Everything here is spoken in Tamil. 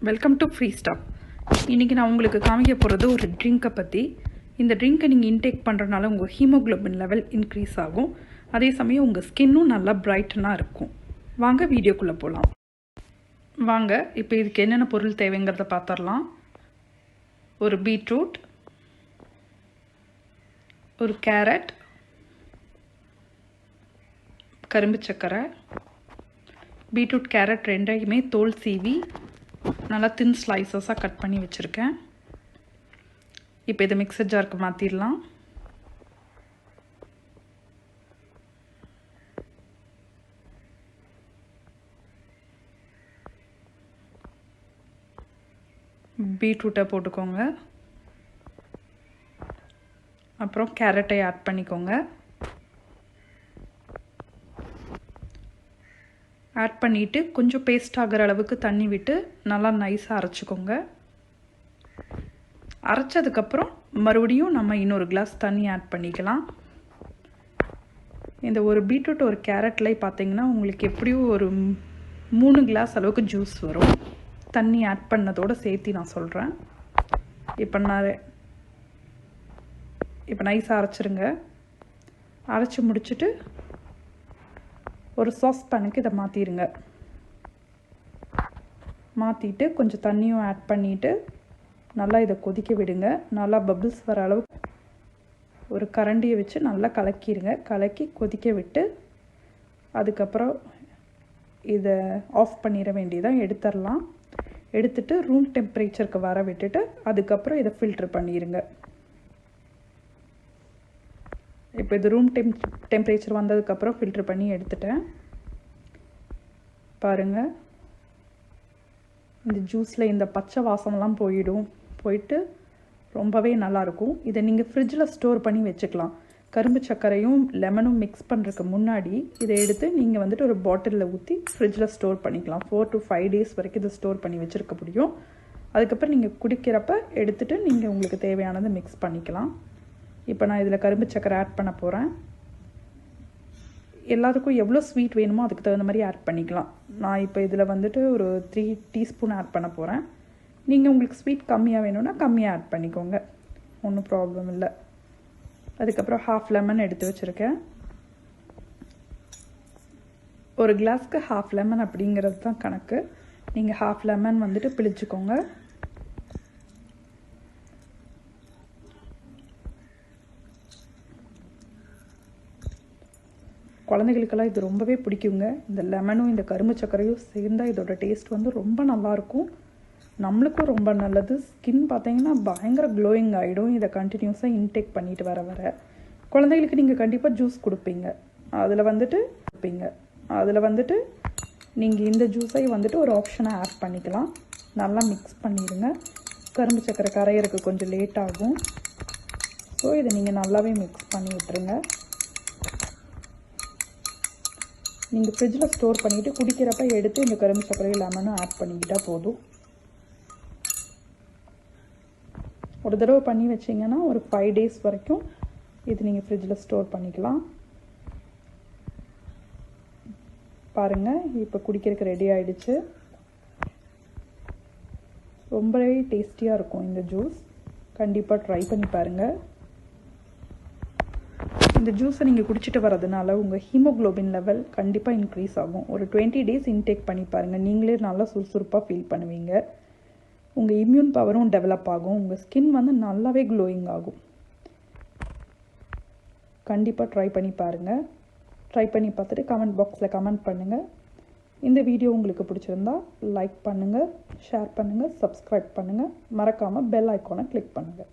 Welcome to free stop. இன்றைக்கி நான் உங்களுக்கு காமிக்க போகிறது ஒரு ட்ரிங்க்கை பற்றி. இந்த ட்ரிங்க்கை நீங்கள் இன்டேக் பண்ணுறதுனால உங்கள் ஹீமோக்ளோபின் லெவல் இன்க்ரீஸ் ஆகும். அதே சமயம் உங்கள் ஸ்கின்னும் நல்லா பிரைட்டனாக இருக்கும். வாங்க வீடியோக்குள்ளே போகலாம். வாங்க இப்போ இதுக்கு என்னென்ன பொருள் தேவைங்கிறத பார்த்துடலாம். ஒரு பீட்ரூட், ஒரு கேரட், கரும்பு சர்க்கரை, பீட்ரூட் கேரட் ரெண்டையுமே தோல் சீவி நல்லா தின் ஸ்லைசஸாக கட் பண்ணி வச்சுருக்கேன். இப்போ இதை மிக்சர் ஜாருக்கு மாற்றிடலாம். பீட்ரூட்டை போட்டுக்கோங்க. அப்புறம் கேரட்டை ஆட் பண்ணிக்கோங்க. ஆட் பண்ணிவிட்டு கொஞ்சம் பேஸ்ட் ஆகிற அளவுக்கு தண்ணி விட்டு நல்லா நைஸாக அரைச்சிக்கோங்க. அரைச்சதுக்கப்புறம் மறுபடியும் நம்ம இன்னொரு கிளாஸ் தண்ணி ஆட் பண்ணிக்கலாம். இந்த ஒரு பீட்ரூட் ஒரு கேரட்டில் பார்த்திங்கன்னா உங்களுக்கு எப்படியும் ஒரு 3 கிளாஸ் அளவுக்கு ஜூஸ் வரும். தண்ணி ஆட் பண்ணதோடு சேர்த்து நான் சொல்கிறேன். இப்போ நைஸாக அரைச்சிருங்க. அரைச்சி முடிச்சுட்டு ஒரு சாஸ்பேனுக்கு இதை மாற்றிடுங்க. மாற்றிட்டு கொஞ்சம் தண்ணியும் ஆட் பண்ணிவிட்டு நல்லா இதை கொதிக்க விடுங்க. நல்லா பபிள்ஸ் வர அளவுக்கு ஒரு கரண்டியை வச்சு நல்லா கலக்கிடுங்க. கலக்கி கொதிக்க விட்டு அதுக்கப்புறம் இதை ஆஃப் பண்ணிட வேண்டியதான். எடுத்துடலாம். எடுத்துட்டு ரூம் டெம்பரேச்சருக்கு வர விட்டுட்டு அதுக்கப்புறம் இதை ஃபில்ட்ரு பண்ணிடுங்க. இப்போ இது ரூம் டெம்பரேச்சர் வந்ததுக்கப்புறம் ஃபில்ட்ரு பண்ணி எடுத்துட்டேன். பாருங்கள், இந்த ஜூஸில் இந்த பச்சை வாசம்லாம் போயிட்டு ரொம்பவே நல்லாயிருக்கும். இதை நீங்கள் ஃப்ரிட்ஜில் ஸ்டோர் பண்ணி வச்சுக்கலாம். கரும்பு சர்க்கரையும் லெமனும் மிக்ஸ் பண்ணுறதுக்கு முன்னாடி இதை எடுத்து நீங்கள் ஒரு பாட்டிலில் ஊற்றி ஃப்ரிட்ஜில் ஸ்டோர் பண்ணிக்கலாம். 4 to 5 days வரைக்கும் இதை ஸ்டோர் பண்ணி வச்சுருக்க முடியும். அதுக்கப்புறம் நீங்கள் குடிக்கிறப்ப எடுத்துகிட்டு நீங்கள் உங்களுக்கு தேவையானதை மிக்ஸ் பண்ணிக்கலாம். இப்போ நான் இதில் கரும்பு சர்க்கரை ஆட் பண்ண போகிறேன். எல்லாத்துக்கும் எவ்வளோ ஸ்வீட் வேணுமோ அதுக்கு தகுந்த மாதிரி ஆட் பண்ணிக்கலாம். நான் இப்போ இதில் ஒரு 3 டீஸ்பூன் ஆட் பண்ண போகிறேன். நீங்கள் உங்களுக்கு ஸ்வீட் கம்மியாக வேணும்னா கம்மியாக ஆட் பண்ணிக்கோங்க, ஒன்றும் ப்ராப்ளம் இல்லை. அதுக்கப்புறம் 1/2 லெமன் எடுத்து வச்சுருக்கேன். ஒரு கிளாஸ்க்கு 1/2 லெமன் அப்படிங்கிறது தான் கணக்கு. நீங்கள் 1/2 லெமன் பிழிச்சுக்கோங்க. குழந்தைகளுக்கெல்லாம் இது ரொம்பவே பிடிக்குங்க. இந்த லெமனும் இந்த கரும்பு சர்க்கரையும் சேர்ந்தால் இதோட டேஸ்ட் ரொம்ப நல்லாயிருக்கும். நம்மளுக்கும் ரொம்ப நல்லது. ஸ்கின் பார்த்திங்கன்னா பயங்கர க்ளோயிங் ஆகிடும். இதை கண்டினியூஸாக இன்டேக் பண்ணிட்டு வர குழந்தைகளுக்கு நீங்கள் கண்டிப்பாக ஜூஸ் கொடுப்பீங்க. அதில் நீங்கள் இந்த ஜூஸை ஒரு ஆப்ஷனாக ஆட் பண்ணிக்கலாம். நல்லா மிக்ஸ் பண்ணிடுங்க. கரும்பு சர்க்கரை கரையிறதுக்கு கொஞ்சம் லேட் ஆகும். ஸோ இதை நீங்கள் நல்லாவே மிக்ஸ் பண்ணி விட்டுருங்க. நீங்கள் ஃப்ரிட்ஜில் ஸ்டோர் பண்ணிவிட்டு குடிக்கிறப்ப எடுத்து இந்த கரும்பு சர்க்கரையும் லெமனும் ஆட் பண்ணிக்கிட்டால் போதும். ஒரு தடவை பண்ணி வச்சிங்கன்னா ஒரு 5 days வரைக்கும் இது நீங்கள் ஃப்ரிட்ஜில் ஸ்டோர் பண்ணிக்கலாம். பாருங்கள், இப்போ குடிக்கிறதுக்கு ரெடி ஆகிடுச்சு. ரொம்பவே டேஸ்டியாக இருக்கும் இந்த ஜூஸ். கண்டிப்பாக ட்ரை பண்ணி பாருங்கள். இந்த ஜூஸை நீங்கள் குடிச்சிட்டு வரதுனால உங்கள் ஹீமோக்ளோபின் லெவல் கண்டிப்பாக இன்க்ரீஸ் ஆகும். ஒரு 20 days இன்டேக் பண்ணி பாருங்கள். நீங்களே நல்லா சுறுசுறுப்பாக ஃபீல் பண்ணுவீங்க. உங்கள் இம்யூன் பவரும் டெவலப் ஆகும். உங்கள் ஸ்கின் நல்லாவே க்ளோயிங் ஆகும். கண்டிப்பாக ட்ரை பண்ணி பாருங்கள். ட்ரை பண்ணி பார்த்துட்டு கமெண்ட் பாக்ஸில் கமெண்ட் பண்ணுங்கள். இந்த வீடியோ உங்களுக்கு பிடிச்சிருந்தா லைக் பண்ணுங்கள், ஷேர் பண்ணுங்கள், சப்ஸ்கிரைப் பண்ணுங்கள். மறக்காமல் பெல் ஐக்கானை கிளிக் பண்ணுங்கள்.